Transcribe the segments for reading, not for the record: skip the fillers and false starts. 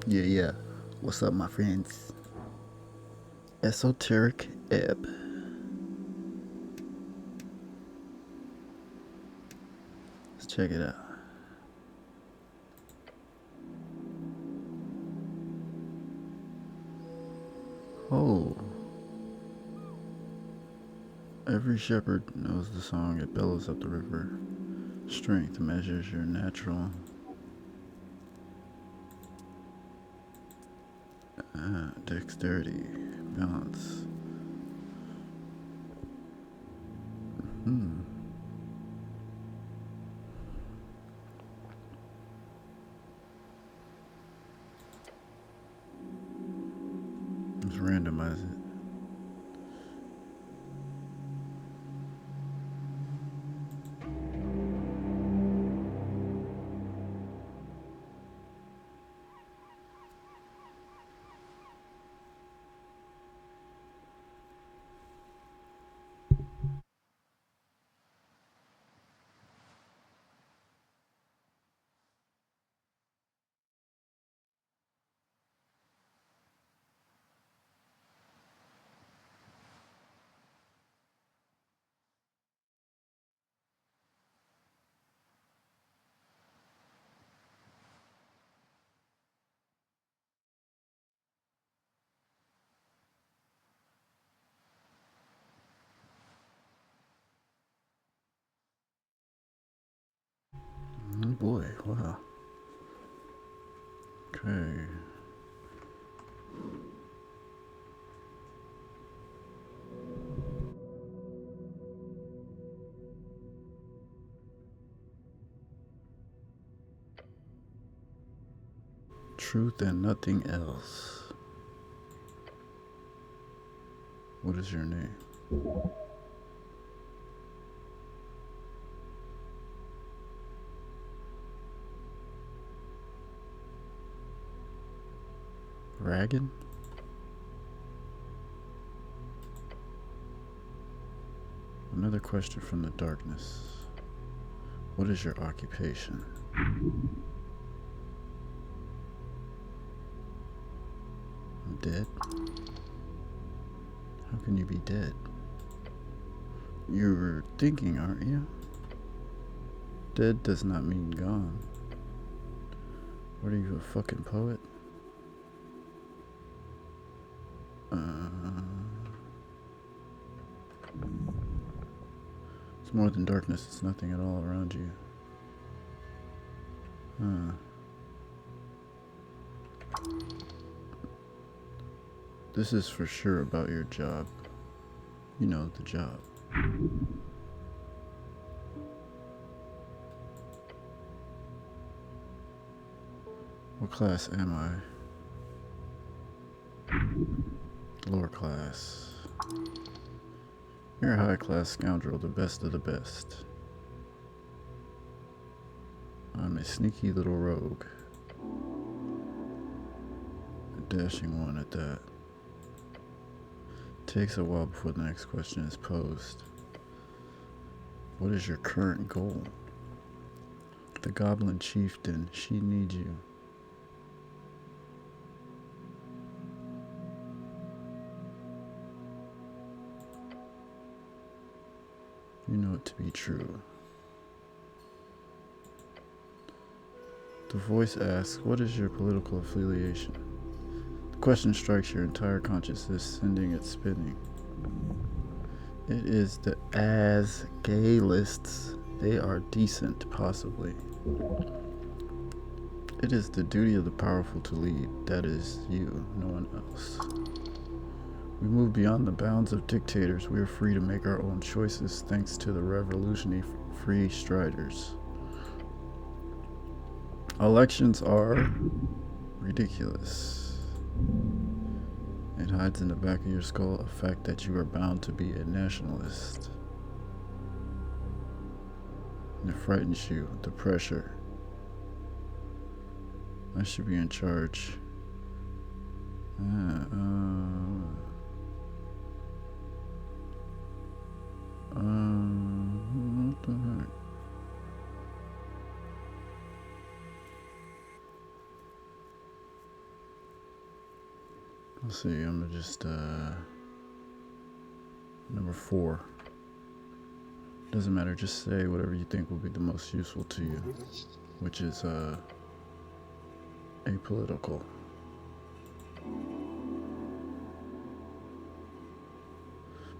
Yeah, yeah. What's up, my friends? Esoteric Ebb. Let's check it out. Oh, every shepherd knows the song. It bellows up the river. Strength measures your natural dexterity, balance. Hmm. Let's randomize it. Oh boy, wow. Okay. Truth and nothing else. What is your name? Ragged? Another question from the darkness. What is your occupation? I'm dead? How can you be dead? You're thinking, aren't you? Dead does not mean gone. What are you, a fucking poet? It's more than darkness, it's nothing at all around you. This is for sure about your job. You know, the job. What class am I? Lower class. You're a high class scoundrel, the best of the best. I'm a sneaky little rogue. A dashing one at that. Takes a while before the next question is posed. What is your current goal? The goblin chieftain, she needs you. You know it to be true. The voice asks, what is your political affiliation? The question strikes your entire consciousness, sending it spinning. It is the as gay lists. They are decent, possibly. It is the duty of the powerful to lead. That is you, no one else. We move beyond the bounds of dictators. We are free to make our own choices thanks to the revolutionary free striders. Elections are ridiculous. It hides in the back of your skull a fact that you are bound to be a nationalist. And it frightens you, the pressure. I should be in charge. What the heck? Let's see, I'm gonna just, number 4. Doesn't matter, just say whatever you think will be the most useful to you, which is, apolitical.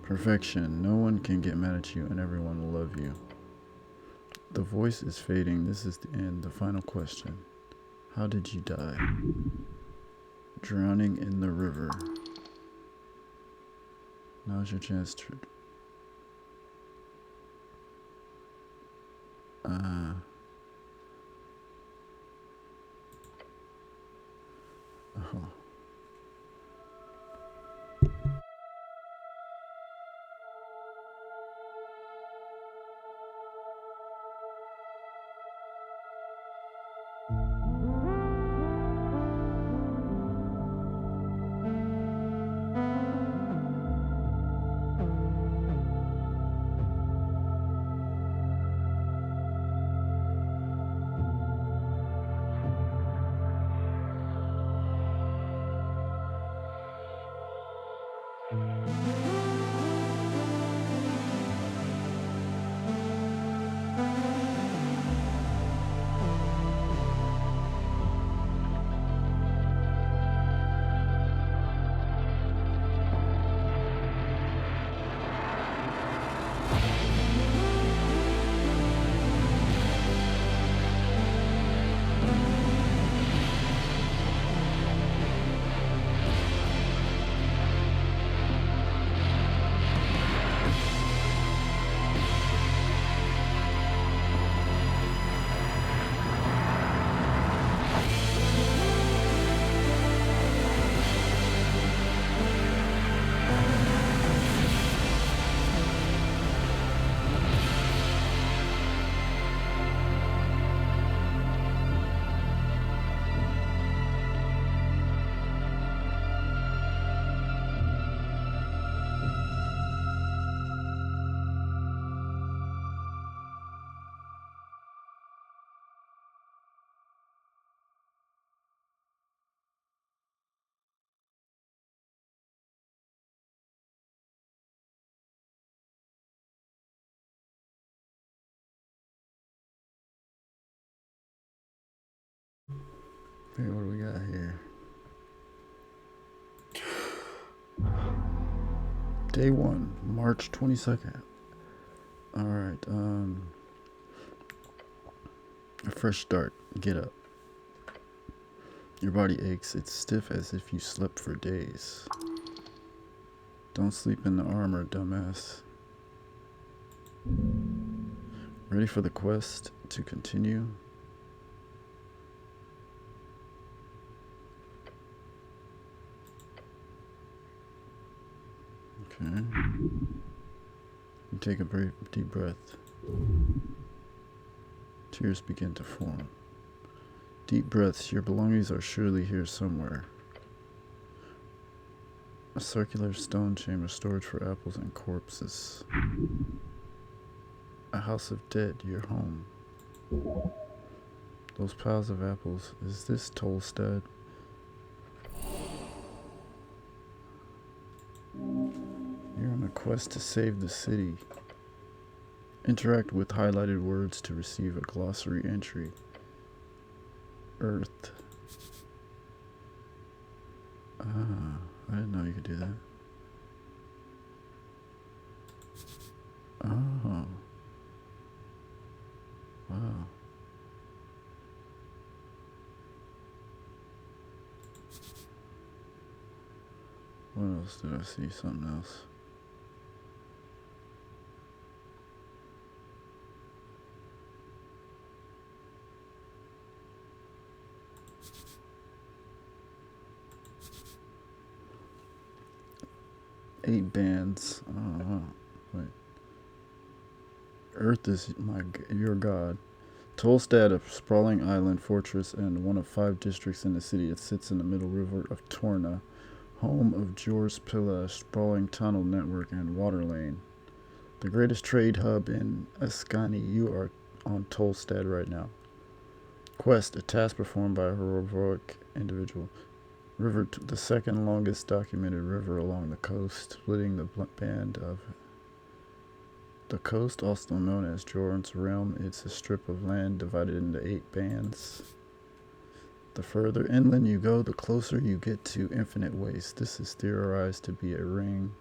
Perfection. No one can get mad at you and everyone will love you. The voice is fading. This is the end. The final question. How did you die? Drowning in the river. Now's your chance to... Oh. Okay, what do we got here? Day 1, March 22nd. Alright, a fresh start. Get up. Your body aches. It's stiff as if you slept for days. Don't sleep in the armor, dumbass. Ready for the quest to continue? Okay. You take a deep breath. Tears begin to form. Deep breaths. Your belongings are surely here somewhere. A circular stone chamber, storage for apples and corpses. A house of dead, your home. Those piles of apples. Is this Tolstad? You're on a quest to save the city. Interact with highlighted words to receive a glossary entry. Earth. Ah, I didn't know you could do that. Oh. Wow. What else did I see? Something else. Eight bands. Wait. Earth is your god. Tolstad, a sprawling island fortress and one of 5 districts in the city. It sits in the middle river of Torna, home of George Pilla, sprawling tunnel network and water lane. The greatest trade hub in Ascani. You are on Tolstad right now. Quest, a task performed by a heroic individual. The second longest documented river along the coast, splitting the band of the coast, also known as Jordan's Realm. It's a strip of land divided into 8 bands. The further inland you go, the closer you get to infinite waste. This is theorized to be a ring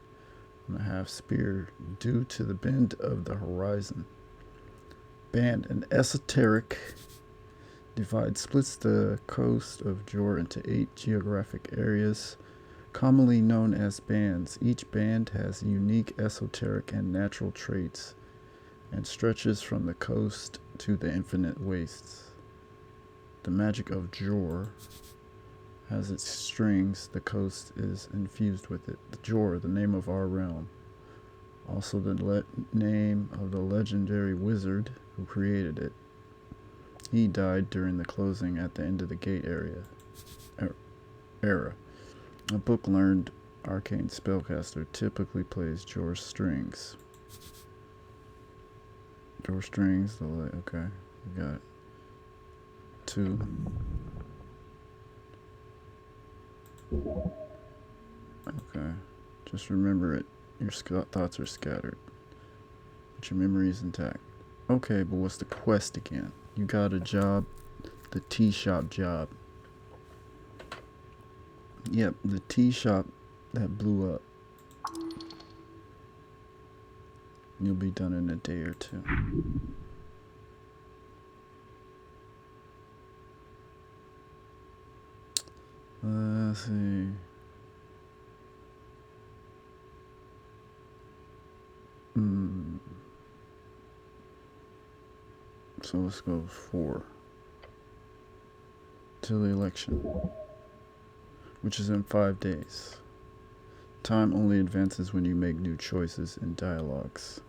and a half sphere due to the bend of the horizon. Band, an esoteric divide splits the coast of Jor into 8 geographic areas, commonly known as bands. Each band has unique esoteric and natural traits and stretches from the coast to the infinite wastes. The magic of Jor has its strings. The coast is infused with it. The Jor, the name of our realm. Also the name of the legendary wizard who created it. He died during the closing at the end of the gate era. A book-learned arcane spellcaster typically plays Jor's strings. Jor strings, okay, we got it. 2. Okay, just remember it. Your thoughts are scattered, but your memory is intact. Okay, but what's the quest again? You got a job, the tea shop job. Yep, the tea shop that blew up. You'll be done in a day or 2. Let's see. So let's go 4. Till the election, which is in 5 days. Time only advances when you make new choices in dialogues.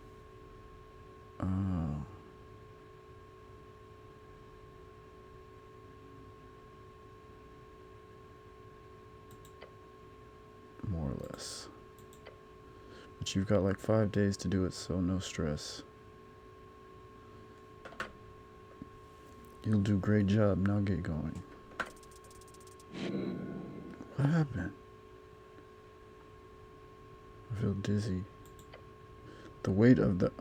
More or less. But you've got like 5 days to do it, so no stress. You'll do a great job. Now get going. What happened? I feel dizzy. The weight of the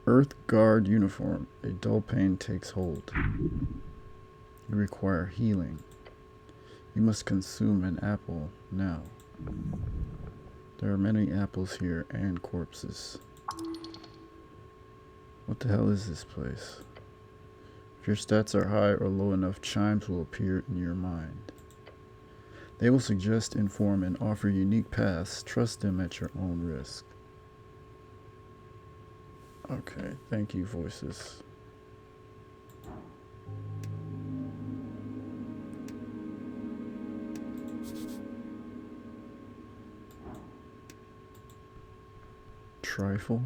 Earth Guard uniform. A dull pain takes hold. You require healing. You must consume an apple now. There are many apples here and corpses. What the hell is this place? If your stats are high or low enough, chimes will appear in your mind. They will suggest, inform, and offer unique paths. Trust them at your own risk. Okay, thank you, voices. Trifle.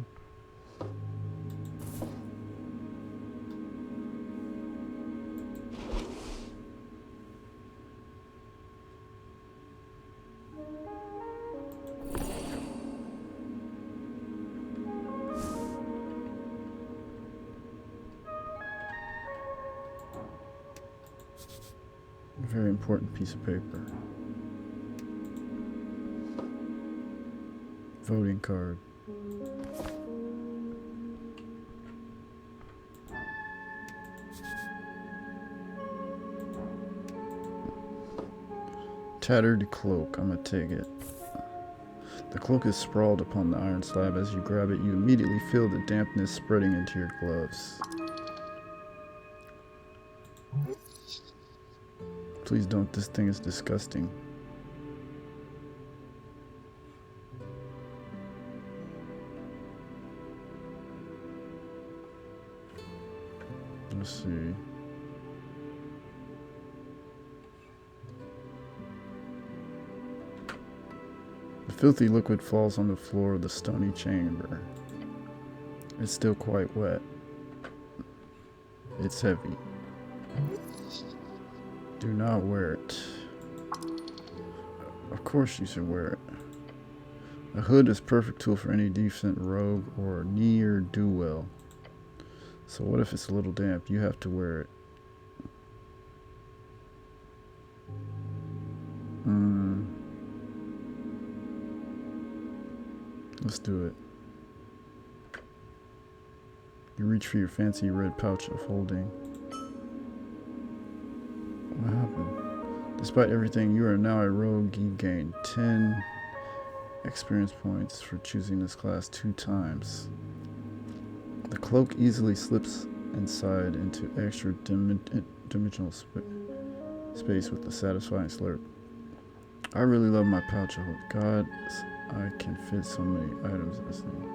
A very important piece of paper. Voting card. Tattered cloak. I'm gonna take it. The cloak is sprawled upon the iron slab. As you grab it, you immediately feel the dampness spreading into your gloves. Please don't. This thing is disgusting. Let's see. The filthy liquid falls on the floor of the stony chamber. It's still quite wet. It's heavy. Do not wear it. Of course you should wear it. A hood is a perfect tool for any decent rogue or ne'er-do-well. So what if it's a little damp? You have to wear it. Let's do it. You reach for your fancy red pouch of holding. What happened? Despite everything, you are now a rogue. You gain 10 experience points for choosing this class 2 times. The cloak easily slips inside into extra dimensional space with a satisfying slurp. I really love my pouch of hold. God, I can fit so many items in this thing.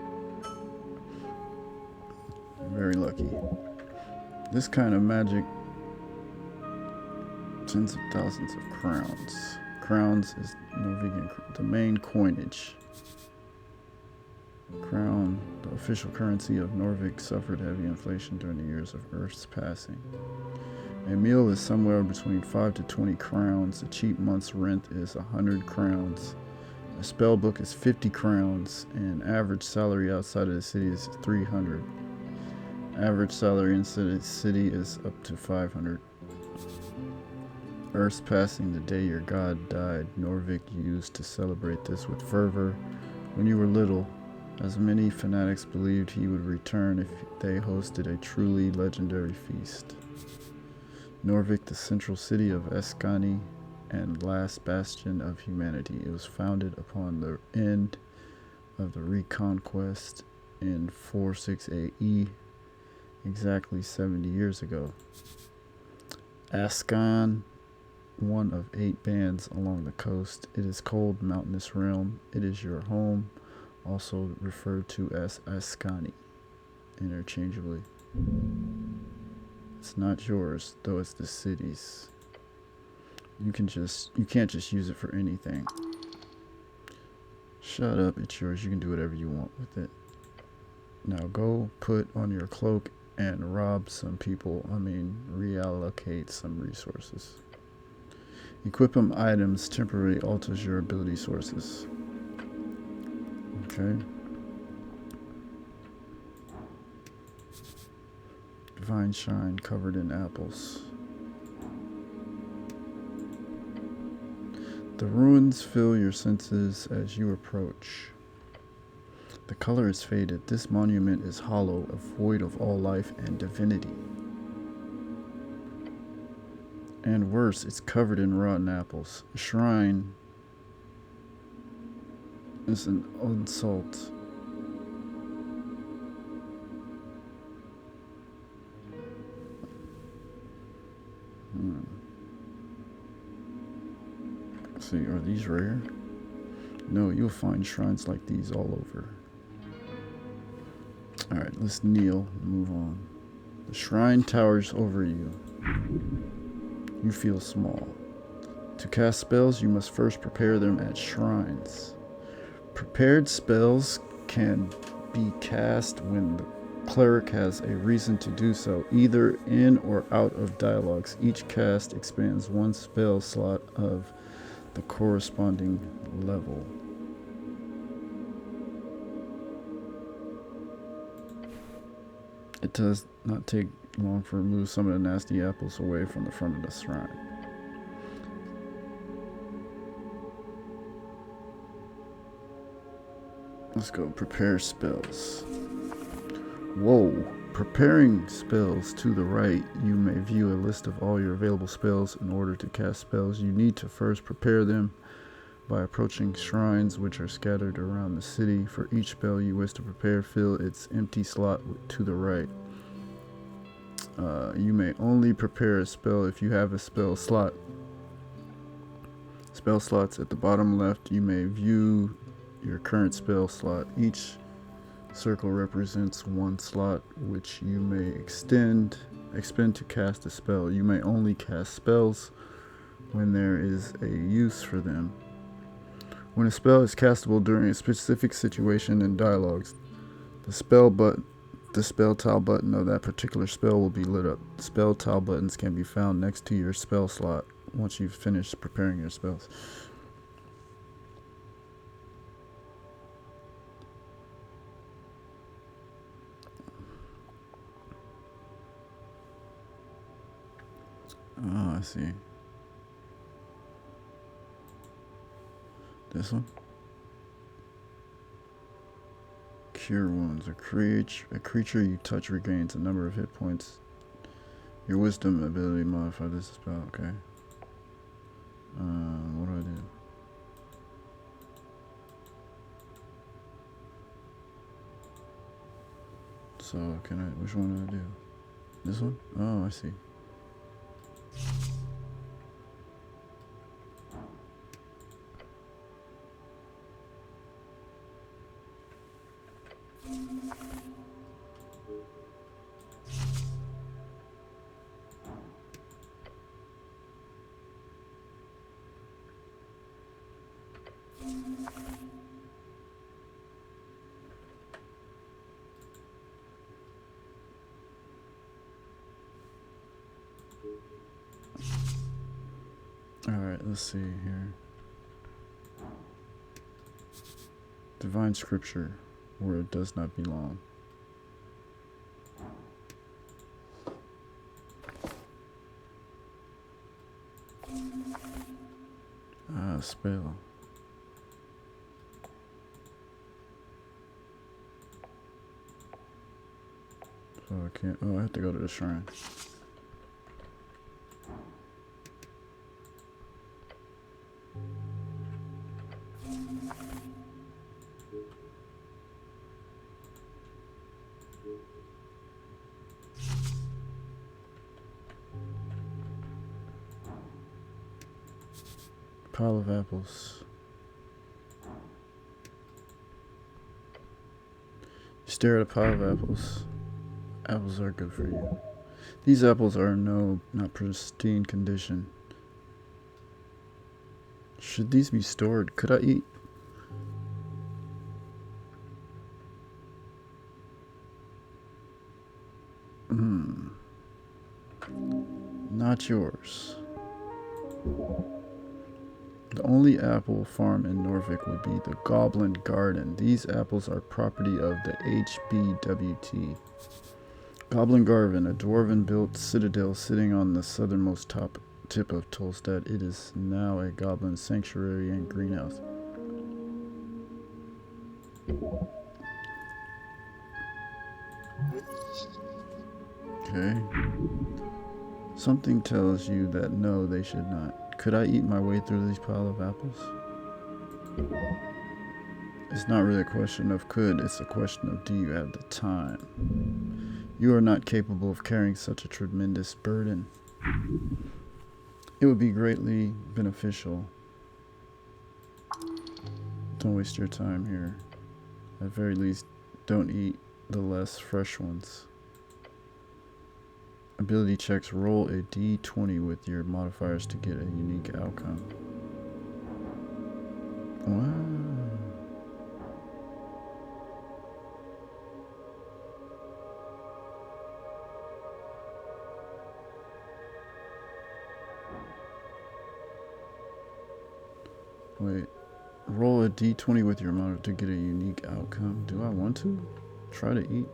I'm very lucky. This kind of magic, tens of thousands of crowns. Crowns is Norwegian, the main coinage. Crown, the official currency of Norvik, suffered heavy inflation during the years of Earth's passing. A meal is somewhere between 5 to 20 crowns. A cheap month's rent is 100 crowns. A spell book is 50 crowns, and average salary outside of the city is 300. Average salary inside the city is up to 500. Earth's passing, the day your god died, Norvik used to celebrate this with fervor. When you were little, as many fanatics believed he would return if they hosted a truly legendary feast. Norvik, the central city of Eskani and last bastion of humanity, it was founded upon the end of the Reconquest in 46 AE, exactly 70 years ago. Askan, one of 8 bands along the coast. It is cold, mountainous realm. It is your home, also referred to as Askani, interchangeably. It's not yours, though it's the city's. You can't just use it for anything. Shut up, it's yours. You can do whatever you want with it. Now go put on your cloak and rob some people. Reallocate some resources. Equip items temporarily alters your ability sources. Okay. Divine shine covered in apples. The ruins fill your senses as you approach. The color is faded. This monument is hollow, void of all life and divinity. And worse, it's covered in rotten apples. A shrine is an insult. Let's see, are these rare? No, you'll find shrines like these all over. Alright, let's kneel and move on. The shrine towers over you. You feel small. To cast spells, you must first prepare them at shrines. Prepared spells can be cast when the cleric has a reason to do so, either in or out of dialogues. Each cast expands one spell slot of the corresponding level. It does not take long to remove some of the nasty apples away from the front of the shrine. Let's go prepare spells. Whoa. Preparing spells to the right, you may view a list of all your available spells. In order to cast spells, you need to first prepare them by approaching shrines which are scattered around the city. For each spell you wish to prepare, fill its empty slot to the right. You may only prepare a spell if you have a spell slot. Spell slots at the bottom left, you may view your current spell slot. Each circle represents one slot which you may expend to cast a spell. You may only cast spells when there is a use for them. When a spell is castable during a specific situation in dialogues, the spell tile button of that particular spell will be lit up. Spell tile buttons can be found next to your spell slot once you've finished preparing your spells. Oh, I see. This one? Cure wounds. A creature you touch regains a number of hit points. Your wisdom ability modify this spell. Okay. What do I do? So can I? Which one do I do? This one? Oh, I see. Alright, let's see here. Divine scripture, where it does not belong. Spell. So I can't, oh, I have to go to the shrine. Pile of apples. You stare at a pile of apples. Apples are good for you. These apples are in not pristine condition. Should these be stored? Could I eat? Not yours. The only apple farm in Norvik would be the Goblin Garden. These apples are property of the HBWT. Goblin Garden, a dwarven-built citadel sitting on the southernmost tip of Tolstad. It is now a goblin sanctuary and greenhouse. Okay. Something tells you that no, they should not. Could I eat my way through these pile of apples? It's not really a question of could, it's a question of do you have the time? You are not capable of carrying such a tremendous burden. It would be greatly beneficial. Don't waste your time here. At very least, don't eat the less fresh ones. Ability checks, roll a d20 with your modifiers to get a unique outcome. Wow. Wait, roll a d20 with your modifier to get a unique outcome. Do I want to? Try to eat?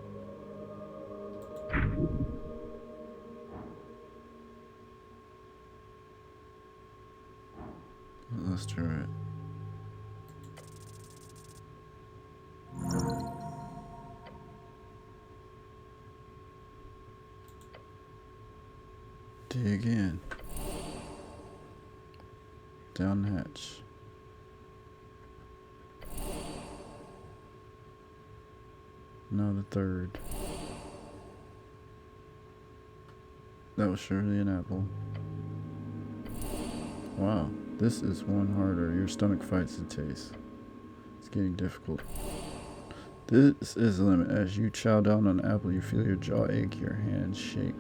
Let's try it. Dig in. Down the hatch. Now the third. That was surely an apple. Wow. This is one harder. Your stomach fights the taste. It's getting difficult. This is the limit. As you chow down on an apple, you feel your jaw ache, your hands shake.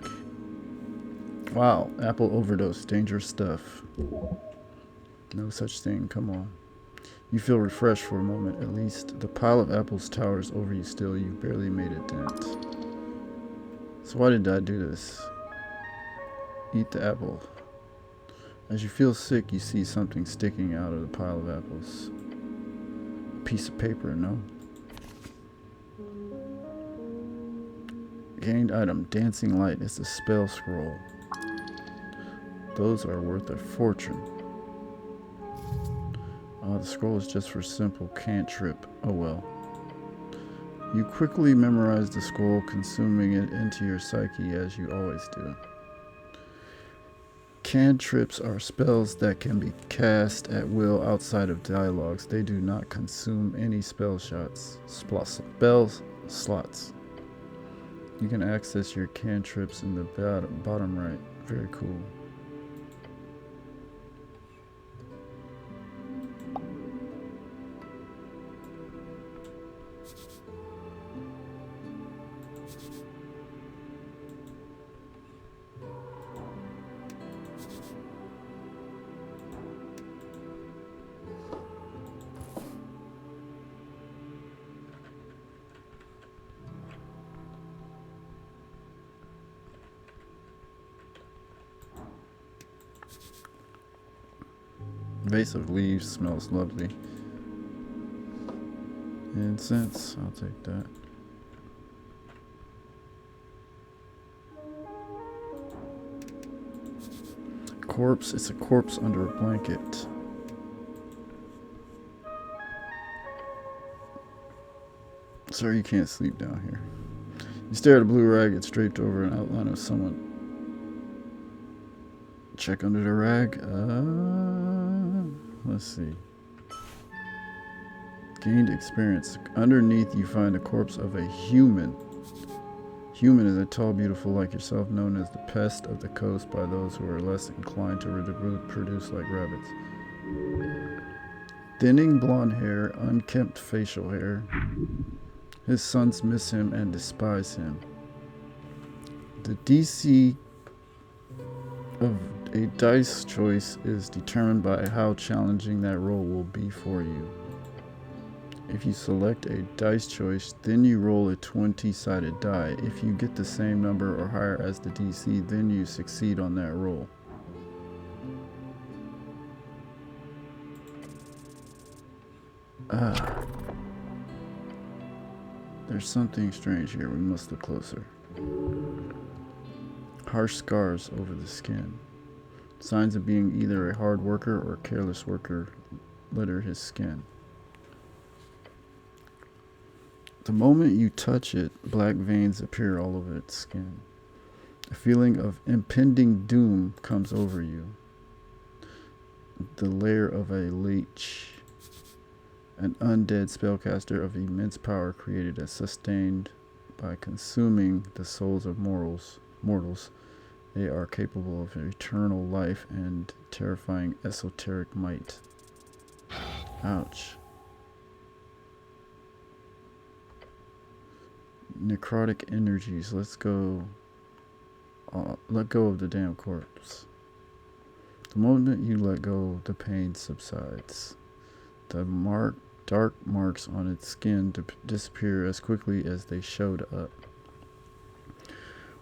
Wow, apple overdose, dangerous stuff. No such thing, come on. You feel refreshed for a moment, at least. The pile of apples towers over you still. You barely made a dent. So why did I do this? Eat the apple. As you feel sick, you see something sticking out of the pile of apples. A piece of paper, no? Gained item, dancing light. It's a spell scroll. Those are worth a fortune. The scroll is just for simple cantrip. Oh well. You quickly memorize the scroll, consuming it into your psyche as you always do. Cantrips are spells that can be cast at will outside of dialogues. They do not consume any spell slots. You can access your cantrips in the bottom right. Very cool. Vase of leaves smells lovely. Incense, I'll take that. Corpse, it's a corpse under a blanket. Sir, you can't sleep down here. You stare at a blue rag, it's draped over an outline of someone. Check under the rag. Let's see. Gained experience. Underneath you find the corpse of a human. Human is a tall, beautiful like yourself, known as the pest of the coast by those who are less inclined to reproduce like rabbits. Thinning blonde hair, unkempt facial hair. His sons miss him and despise him. The DC of a dice choice is determined by how challenging that roll will be for you. If you select a dice choice, then you roll a 20-sided die. If you get the same number or higher as the DC, then you succeed on that roll. There's something strange here. We must look closer. Harsh scars over the skin. Signs of being either a hard worker or careless worker litter his skin. The moment you touch it, black veins appear all over its skin. A feeling of impending doom comes over you. The lair of a leech. An undead spellcaster of immense power created and sustained by consuming the souls of mortals. They are capable of eternal life and terrifying esoteric might. Ouch. Necrotic energies. Let's go. Let go of the damn corpse. The moment you let go, the pain subsides. The dark marks on its skin disappear as quickly as they showed up.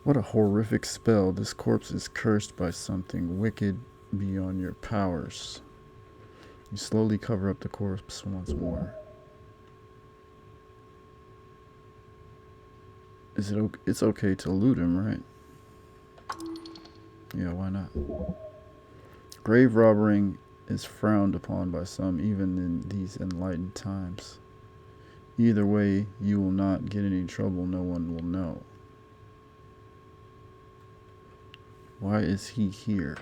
What a horrific spell. This corpse is cursed by something wicked beyond your powers. You slowly cover up the corpse once more. It's okay to loot him, right? Yeah, why not? Grave robbing is frowned upon by some, even in these enlightened times. Either way, you will not get any trouble. No one will know. Why is he here?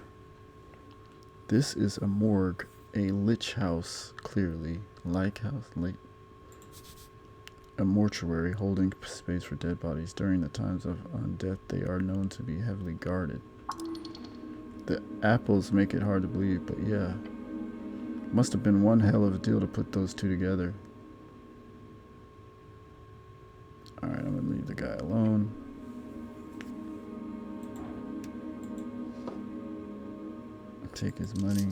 This is a morgue, a lich house, clearly. A mortuary holding space for dead bodies. During the times of undeath, they are known to be heavily guarded. The apples make it hard to believe, but yeah. Must have been one hell of a deal to put those two together. Alright, I'm gonna leave the guy alone. Take his money.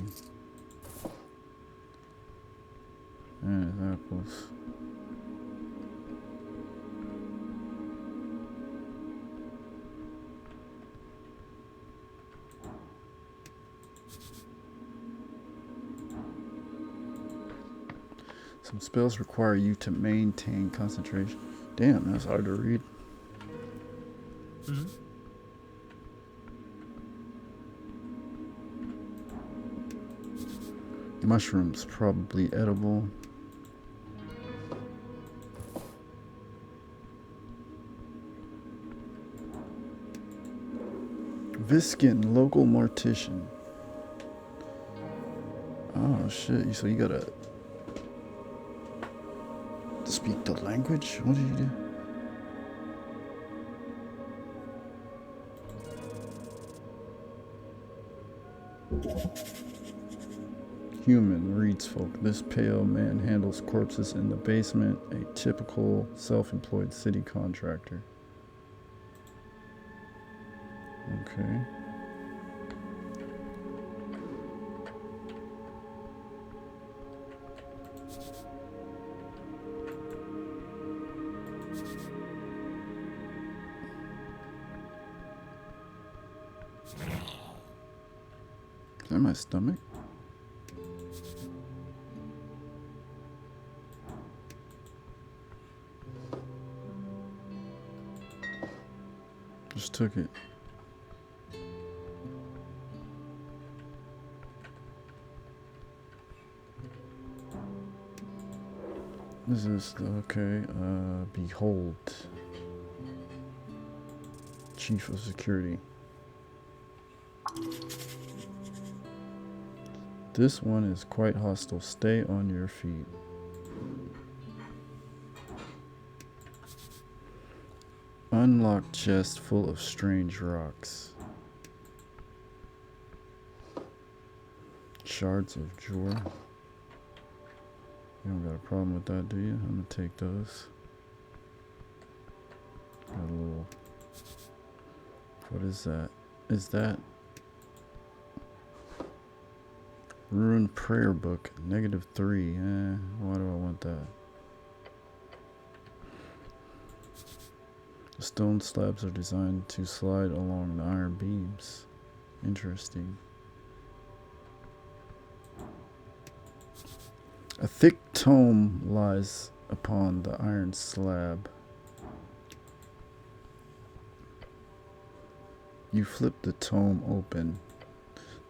And his apples. Some spells require you to maintain concentration. Damn, that's hard to read. Mm-hmm. Mushrooms, probably edible. Viskin, local mortician. Oh shit, so you gotta speak the language? What did you do? Human reads folk. This pale man handles corpses in the basement, a typical self-employed city contractor. Okay. Is that my stomach? Just took it. This is okay. Behold, Chief of Security. This one is quite hostile. Stay on your feet. Unlocked chest full of strange rocks. Shards of jewel. You don't got a problem with that, do you? I'm gonna take those. Got a little... What is that? Is that... Ruined prayer book. -3. Why do I want that? The stone slabs are designed to slide along the iron beams. Interesting. A thick tome lies upon the iron slab. You flip the tome open.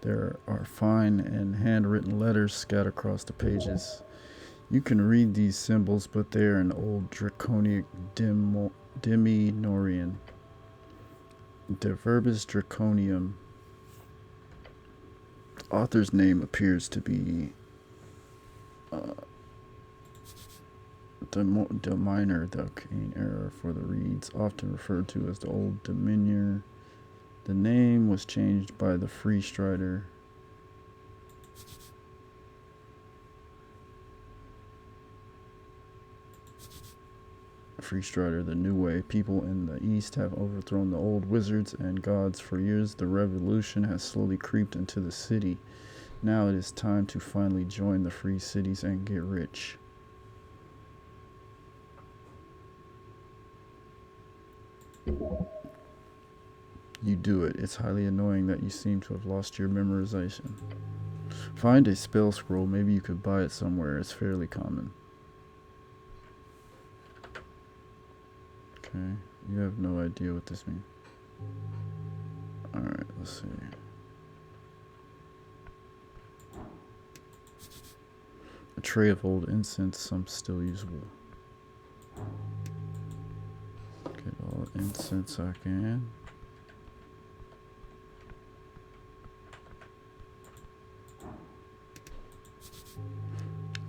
There are fine and handwritten letters scattered across the pages. You can read these symbols, but they are in old draconic Deminorian. The verb is draconium. The author's name appears to be the minor, the arcane error for the reeds, often referred to as the Old Dominion. The name was changed by the Free Strider. Free Strider, the new way. People in the East have overthrown the old wizards and gods for years. The revolution has slowly creeped into the city. Now it is time to finally join the free cities and get rich. You do it. It's highly annoying that you seem to have lost your memorization. Find a spell scroll. Maybe you could buy it somewhere. It's fairly common. Okay. You have no idea what this means. Alright, let's see. A tray of old incense, some still usable. Get all the incense I can.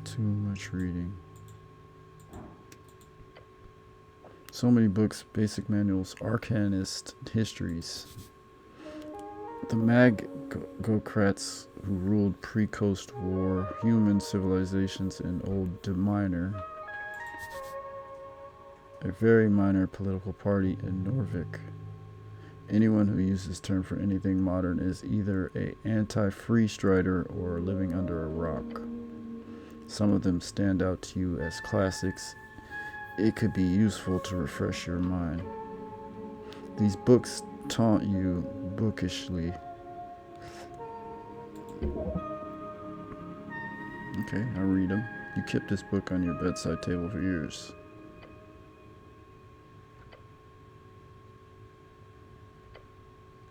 Too much reading. So many books, basic manuals, arcanist histories. The Magocrats who ruled pre-Coast War human civilizations in Old Dominion, a very minor political party in Norvik. Anyone who uses this term for anything modern is either an anti-free strider or living under a rock. Some of them stand out to you as classics. It could be useful to refresh your mind. These books taunt you bookishly. Okay, I read them. You kept this book on your bedside table for years.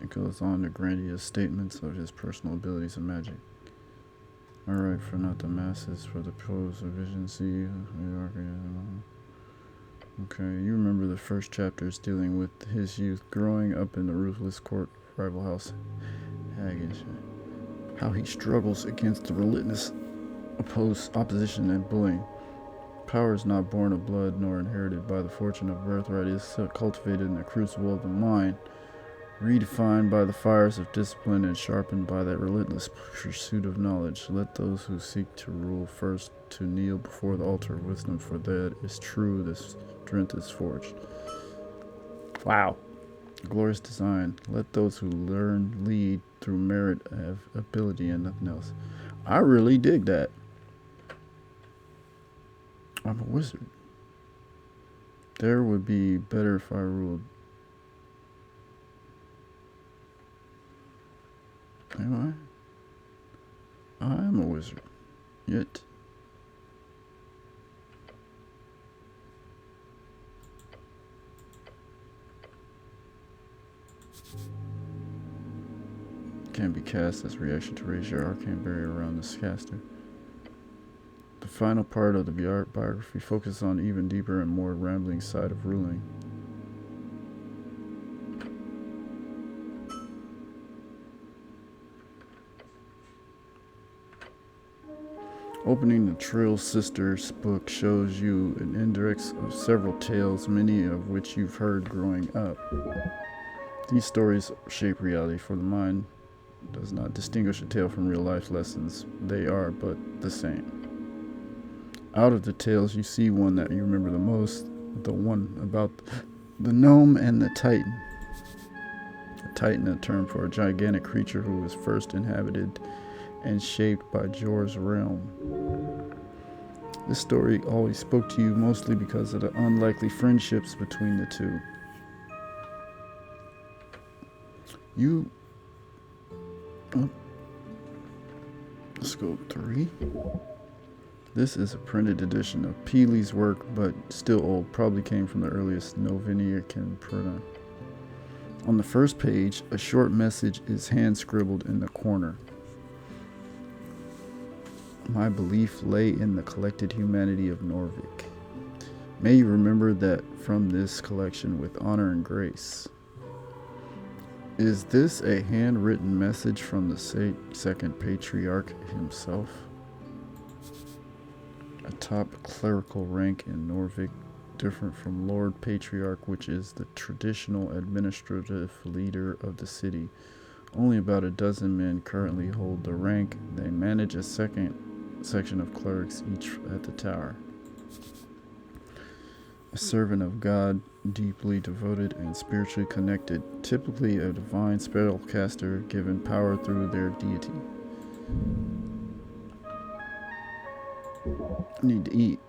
It goes on to grandiose statements of his personal abilities and magic. Alright, for not the masses, for the pros of vision, see. Okay, you remember the first chapters dealing with his youth growing up in the ruthless court rival house, Haggins. How he struggles against the relentless opposition and bullying. Power is not born of blood nor inherited by the fortune of birthright. It is cultivated in the crucible of the mind, redefined by the fires of discipline and sharpened by that relentless pursuit of knowledge. Let those who seek to rule first to kneel before the altar of wisdom, for that is true, the strength is forged. Wow. Glorious design. Let those who learn lead through merit have ability and nothing else. I really dig that. I'm a wizard. There would be better if I ruled. Am I? I am a wizard. Yet. Can be cast as reaction to raise your arcane barrier around this caster. The final part of the biography focuses on even deeper and more rambling side of ruling. Opening the Trill Sisters book shows you an index of several tales, many of which you've heard growing up. These stories shape reality, for the mind does not distinguish a tale from real life lessons. They are but the same. Out of the tales, you see one that you remember the most, the one about the gnome and the Titan. A Titan, a term for a gigantic creature who was first inhabited and shaped by Jor's realm. This story always spoke to you mostly because of the unlikely friendships between the two. Let's go 3. This is a printed edition of Peely's work, but still old, probably came from the earliest Noviniacan printer. On the first page, a short message is hand-scribbled in the corner. My belief lay in the collected humanity of Norvik. May you remember that from this collection with honor and grace. Is this a handwritten message from the second patriarch himself? A top clerical rank in Norvik, different from Lord Patriarch, which is the traditional administrative leader of the city. Only about a dozen men currently hold the rank. They manage a second section of clerics each at the tower. A servant of God, deeply devoted and spiritually connected, typically a divine spellcaster given power through their deity. I need to eat.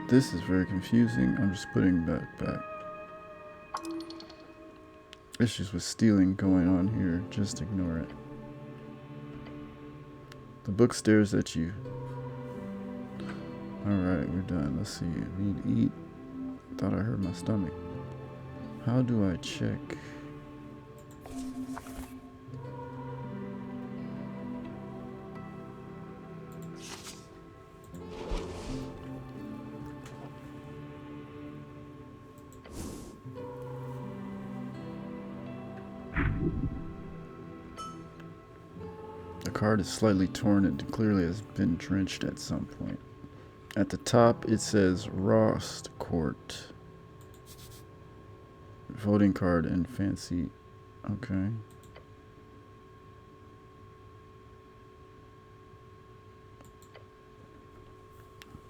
This is very confusing. I'm just putting that back. Issues with stealing going on here. Just ignore it. The book stares at you. Alright, we're done. Let's see. I need to eat. Thought I heard my stomach. How do I check? The card is slightly torn and clearly has been drenched at some point. At the top it says Rost Court. Voting card and fancy. Okay.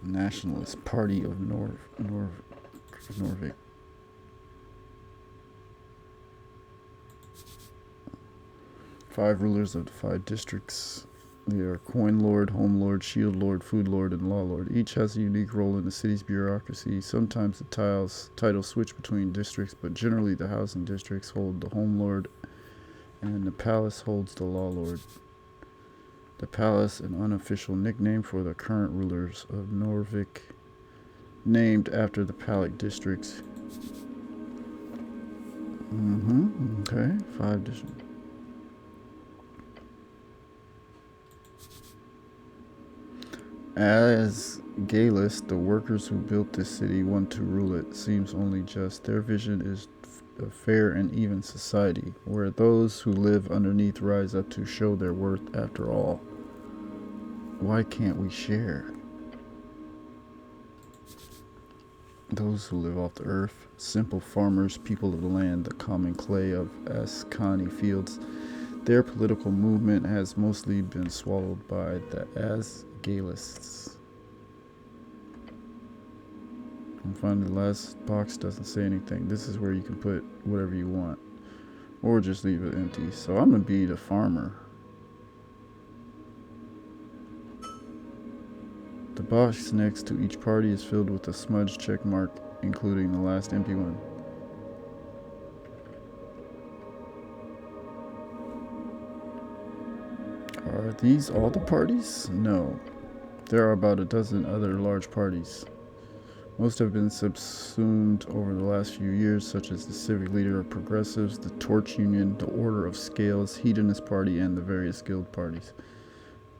Nationalist Party of Norvik. Five rulers of the 5 districts. They are Coin Lord, Home Lord, Shield Lord, Food Lord, and Law Lord. Each has a unique role in the city's bureaucracy. Sometimes the titles switch between districts, but generally the housing districts hold the Home Lord, and the palace holds the Law Lord. The palace, an unofficial nickname for the current rulers of Norvik, named after the Palic districts. Okay, 5 districts. As Galus, the workers who built this city want to rule it. Seems only just. Their vision is a fair and even society, where those who live underneath rise up to show their worth after all. Why can't we share? Those who live off the earth, simple farmers, people of the land, the common clay of Ascani fields, their political movement has mostly been swallowed by the Asgalists. And finally, the last box doesn't say anything. This is where you can put whatever you want, or just leave it empty. So I'm gonna be the farmer. The box next to each party is filled with a smudged check mark, including the last empty one. Are these all the parties? No. There are about a dozen other large parties. Most have been subsumed over the last few years, such as the Civic Leader of Progressives, the Torch Union, the Order of Scales, Hedonist Party, and the various guild parties.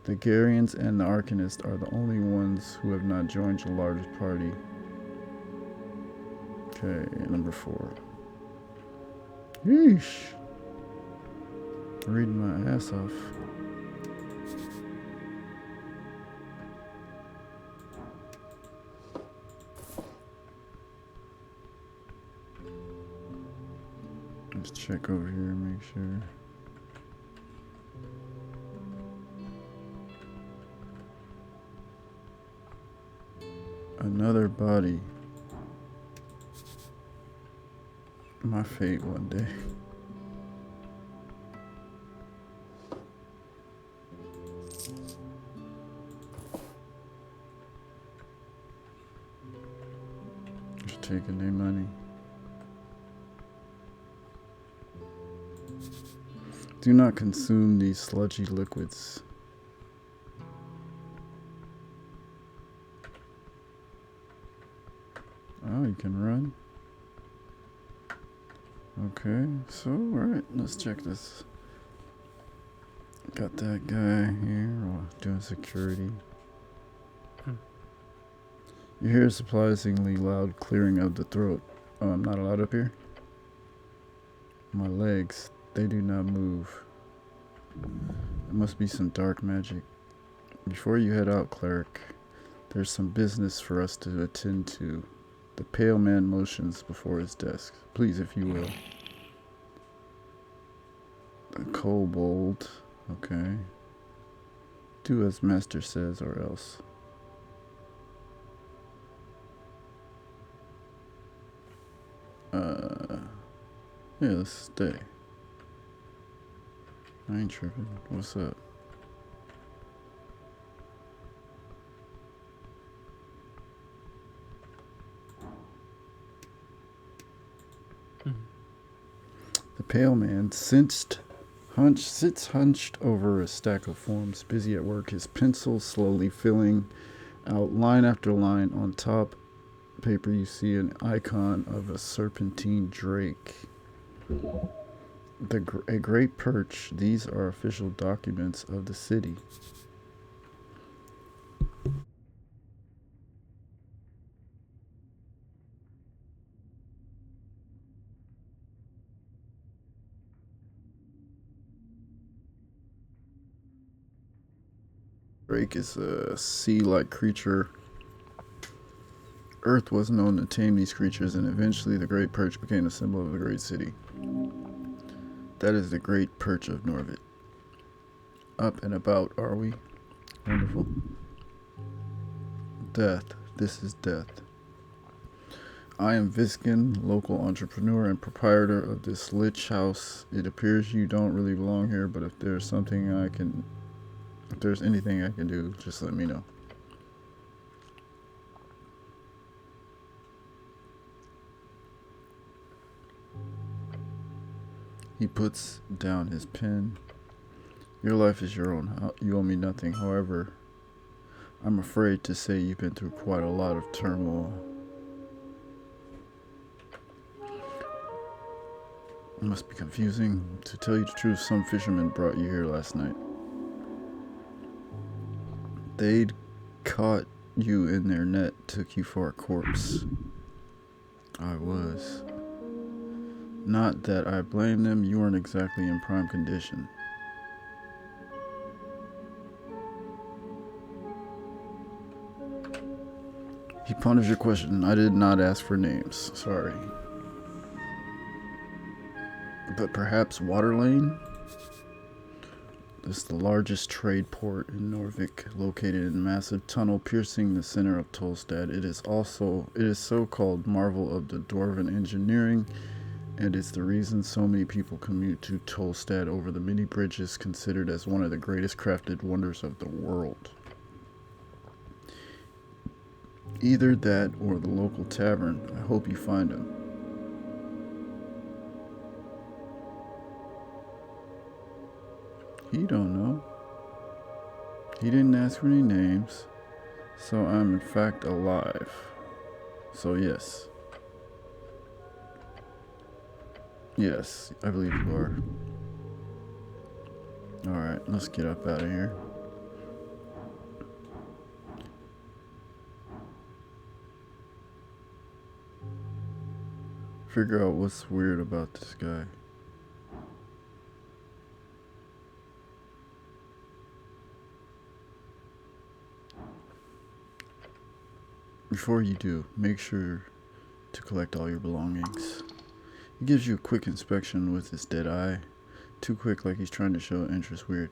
The Garians and the Arcanists are the only ones who have not joined the largest party. Okay, number 4. Yeesh. Reading my ass off. Let's check over here and make sure. Another body. My fate one day. Just taking their money. Do not consume these sludgy liquids. Oh, you can run. Okay, so alright, let's check this. Got that guy here doing security. You hear a surprisingly loud clearing of the throat. Oh, I'm not allowed up here? My legs, they do not move. It must be some dark magic. Before you head out, cleric, there's some business for us to attend to. The pale man motions before his desk. Please, if you will. The kobold. Okay. Do as master says or else. Yeah, let's stay. I ain't tripping. What's up? The pale man sits hunched over a stack of forms, busy at work, his pencil slowly filling out line after line. On top paper you see an icon of a serpentine drake. A great perch. These are official documents of the city. Drake is a sea-like creature. Earth was known to tame these creatures, and eventually the Great Perch became a symbol of the great city. That is the Great Perch of Norvik. Up and about, are we? Wonderful. Death. This is death. I am Viskin, local entrepreneur and proprietor of this lich house. It appears you don't really belong here, but if there's anything I can do, just let me know. He puts down his pen. Your life is your own. You owe me nothing. However, I'm afraid to say you've been through quite a lot of turmoil. It must be confusing. To tell you the truth, some fishermen brought you here last night. They'd caught you in their net, took you for a corpse. I was. Not that I blame them, you weren't exactly in prime condition. He ponders your question. I did not ask for names. Sorry. But perhaps Waterlane? This is the largest trade port in Norvik, located in a massive tunnel piercing the center of Tolstad. It is so-called marvel of the dwarven engineering, and it's the reason so many people commute to Tolstad over the many bridges, considered as one of the greatest crafted wonders of the world. Either that or the local tavern. I hope you find him. He don't know. He didn't ask for any names. So I'm in fact alive. So yes. Yes, I believe you are. Alright, let's get up out of here. Figure out what's weird about this guy. Before you do, make sure to collect all your belongings. He gives you a quick inspection with his dead eye. Too quick, like he's trying to show interest. Weird.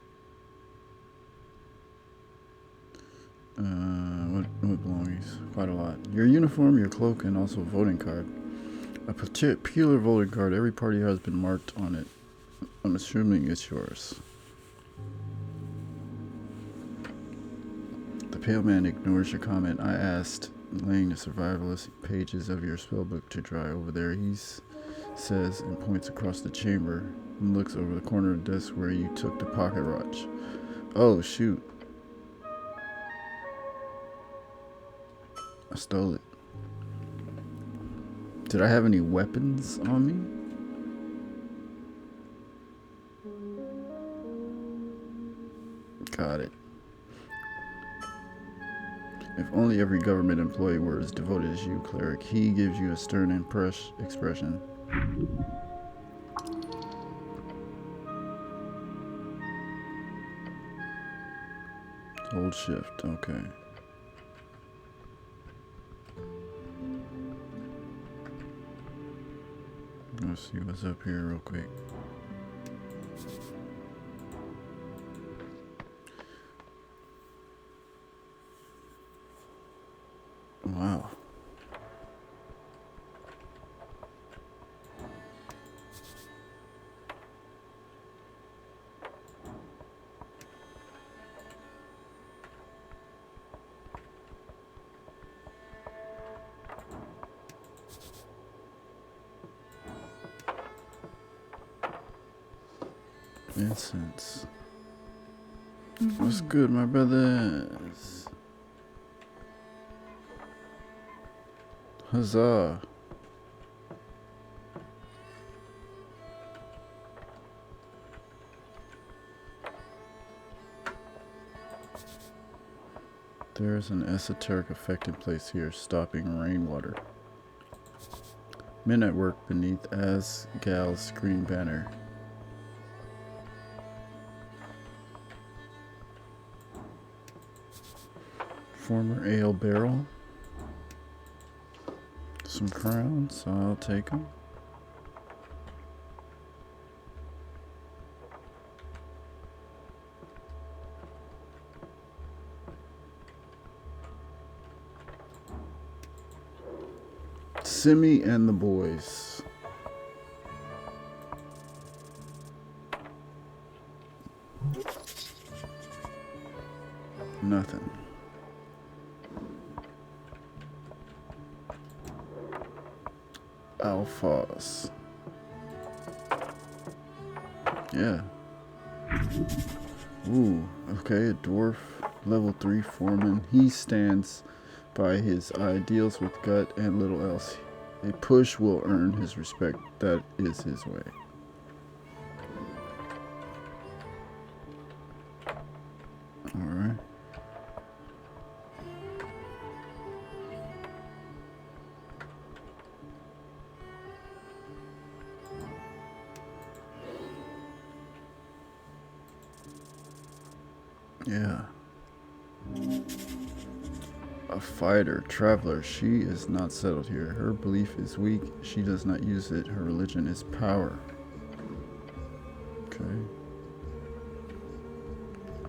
What belongings? Quite a lot. Your uniform, your cloak, and also a voting card. A particular voting card. Every party has been marked on it. I'm assuming it's yours. The pale man ignores your comment. I asked, laying the survivalist pages of your spellbook to dry over there. He says and points across the chamber and looks over the corner of the desk where you took the pocket watch. Oh, shoot. I stole it. Did I have any weapons on me? Got it. If only every government employee were as devoted as you, cleric. He gives you a stern expression. Hold shift, okay. Let's see what's up here real quick. Wow. Incense. What's good, my brothers? Huzzah. There's an esoteric effect in place here, stopping rainwater. Men at work beneath Asgal's green banner. Former ale barrel. Some crowns, I'll take them. Simi and the boys. Nothing. Alphas. Yeah. Ooh, okay, a dwarf, level 3 foreman. He stands by his ideals with gut and little else. A push will earn his respect. That is his way. Alright. Yeah. A fighter, traveler. She is not settled here. Her belief is weak. She does not use it. Her religion is power. Okay.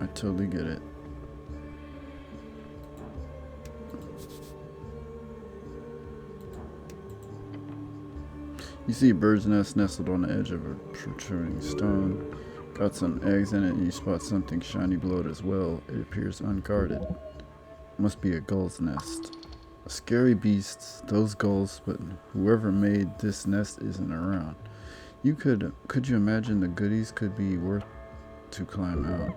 I totally get it. You see a bird's nest nestled on the edge of a protruding stone. Got some eggs in it, and you spot something shiny below it as well. It appears unguarded. Must be a gull's nest. Scary beasts, those gulls, but whoever made this nest isn't around. Could you imagine the goodies could be worth to climb out?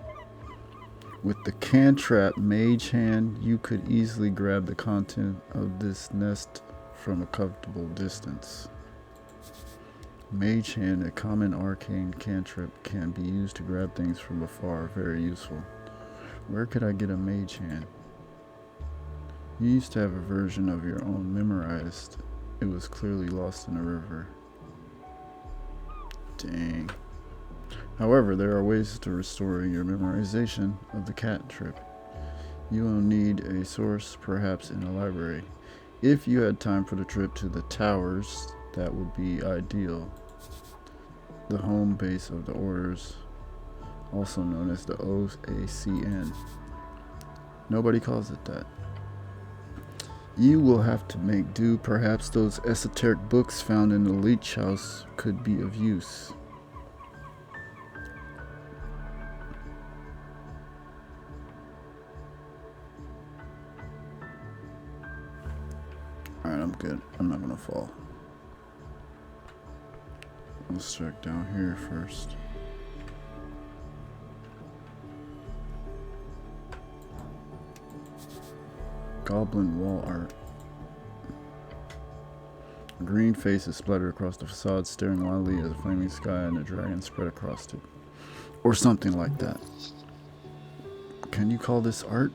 With the cantrap Mage Hand, you could easily grab the content of this nest from a comfortable distance. Mage Hand, a common arcane cantrip, can be used to grab things from afar. Very useful. Where could I get a Mage Hand? You used to have a version of your own memorized. It was clearly lost in a river. Dang. However, there are ways to restore your memorization of the cantrip. You will need a source, perhaps in a library. If you had time for the trip to the towers, that would be ideal. The home base of the orders, also known as the OACN. Nobody calls it that. You will have to make do. Perhaps those esoteric books found in the leech house could be of use. Alright, I'm good. I'm not gonna fall. Let's check down here first. Goblin wall art. Green faces splattered across the facade, staring wildly at the flaming sky, and a dragon spread across it. Or something like that. Can you call this art?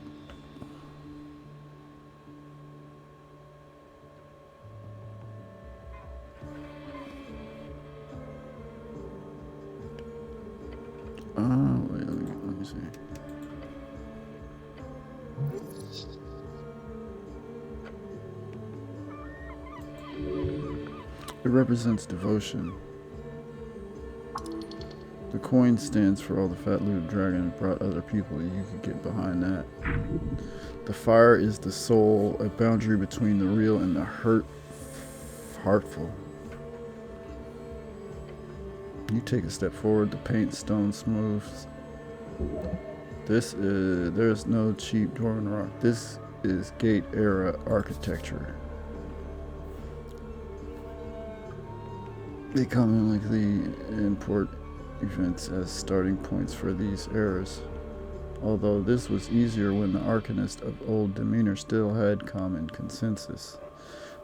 Wait, let me see. It represents devotion. The coin stands for all the fat looted dragon brought other people. You could get behind that. The fire is the soul, a boundary between the real and the heartful. You take a step forward, the paint stone smooth. There's no cheap dwarven rock. This is Gate era architecture. They commonly import events as starting points for these eras. Although this was easier when the arcanists of old demeanor still had common consensus.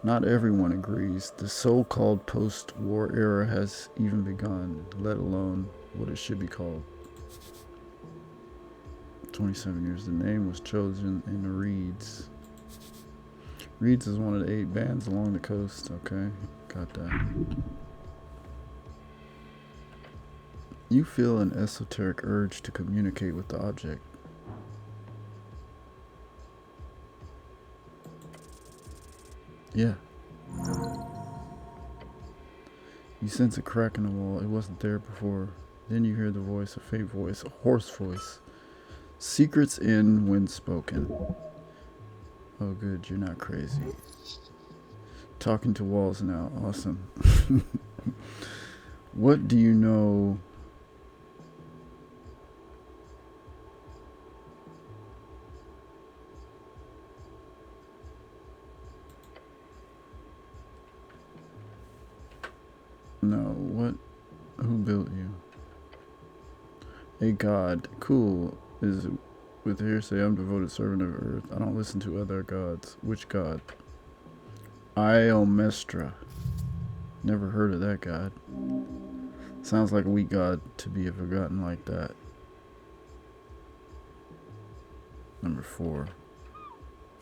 Not everyone agrees. The so-called post-war era has even begun, let alone what it should be called. 27 years. The name was chosen in the Reeds. Reeds is one of the 8 bands along the coast. Okay, got that. You feel an esoteric urge to communicate with the object. Yeah. You sense a crack in the wall. It wasn't there before. Then you hear the voice, a faint voice, a hoarse voice. Secrets in when spoken. Oh good, you're not crazy. Talking to walls now. Awesome. What do you know? No, what? Who built you? A god. Cool. Is with hearsay, I'm devoted servant of earth. I don't listen to other gods. Which god? Iomestra. Never heard of that god. Sounds like a weak god to be forgotten like that. Number 4.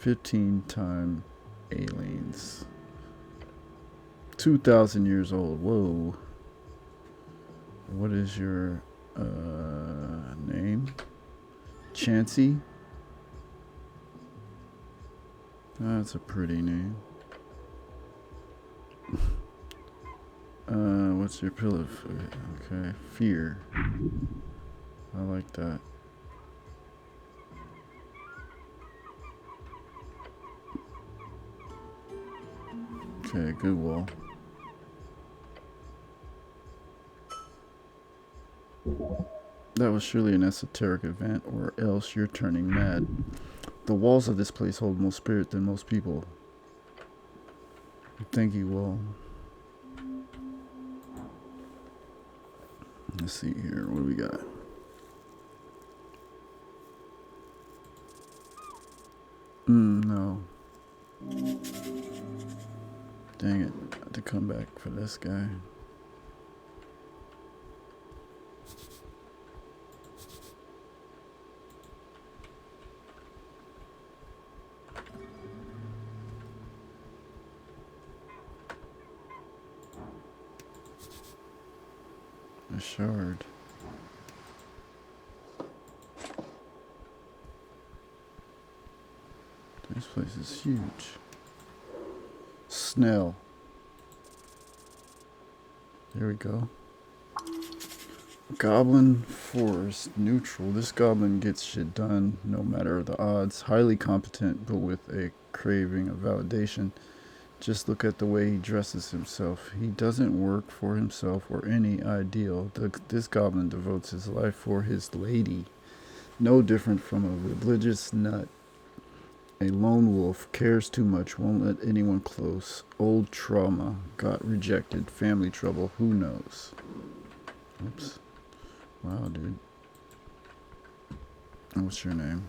15-time aliens. 2,000 years old. Whoa. What is your name? Chansey? That's a pretty name. What's your pillow? Okay, fear. I like that. Okay, good wall. That was surely an esoteric event, or else you're turning mad. The walls of this place hold more spirit than most people. Thank you, wall. Let's see here. What do we got? No. Dang it. I had to come back for this guy. A shard. This place is huge. Snell. There we go. Goblin Forest. Neutral. This goblin gets shit done no matter the odds. Highly competent, but with a craving of validation. Just look at the way he dresses himself. He doesn't work for himself or any ideal. This goblin devotes his life for his lady. No different from a religious nut. A lone wolf, cares too much, won't let anyone close. Old trauma, got rejected, family trouble, who knows? Oops. Wow, dude. What's your name?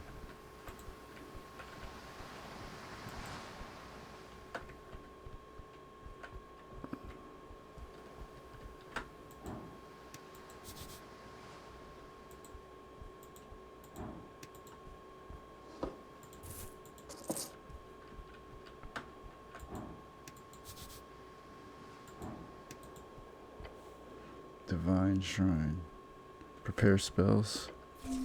Divine Shrine. Prepare spells. You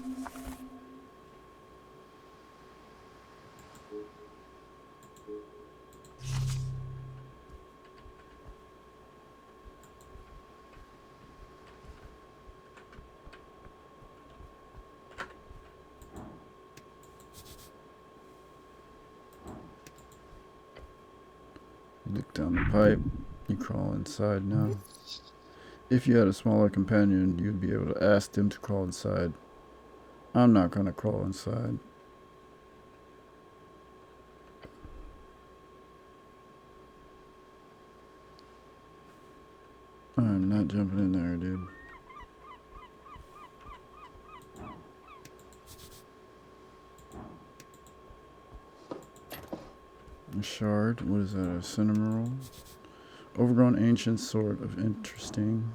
look down the pipe. You crawl inside now. If you had a smaller companion, you'd be able to ask them to crawl inside. I'm not gonna crawl inside. I'm not jumping in there, dude. A shard. What is that? A cinnamon roll? Overgrown ancient sword of interesting.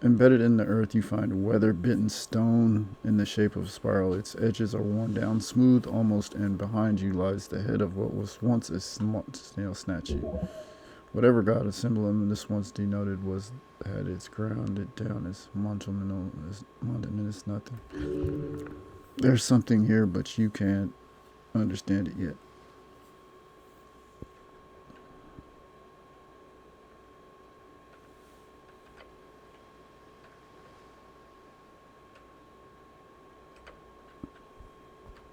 Embedded in the earth, you find a weather-bitten stone in the shape of a spiral. Its edges are worn down, smooth almost, and behind you lies the head of what was once a snail statue. Whatever god a symbol in this once denoted had its grounded down as monumentous nothing. There's something here, but you can't understand it yet.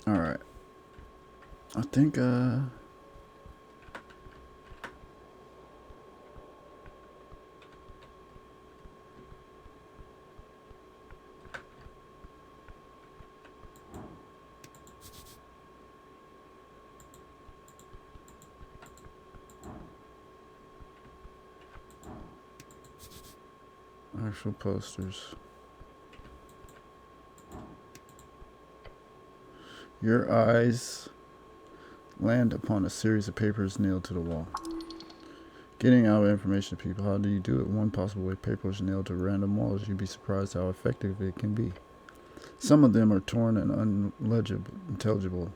Alright. I think, actual posters. Your eyes land upon a series of papers nailed to the wall. Getting out information to people, how do you do it? One possible way: papers nailed to random walls. You'd be surprised how effective it can be. Some of them are torn and unintelligible.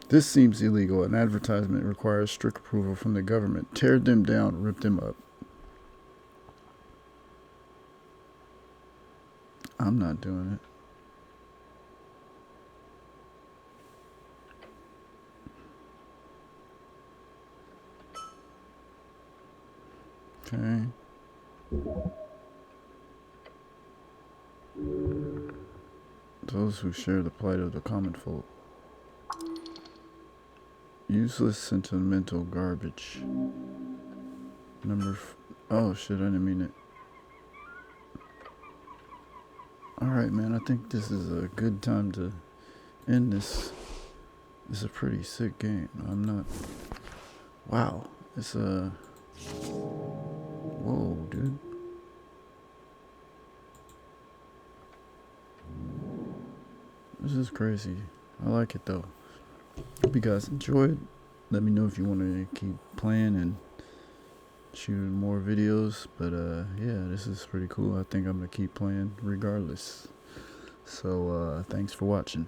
This seems illegal. An advertisement requires strict approval from the government. Tear them down, rip them up. I'm not doing it. Okay. Those who share the plight of the common folk. Useless sentimental garbage. Oh shit, I didn't mean it. Alright, man, I think this is a good time to end this. This is a pretty sick game. I'm not. Wow. It's a. Whoa, dude. This is crazy. I like it though. Hope you guys enjoyed. Let me know if you want to keep playing and shooting more videos. But yeah, this is pretty cool. I think I'm gonna keep playing regardless. So thanks for watching.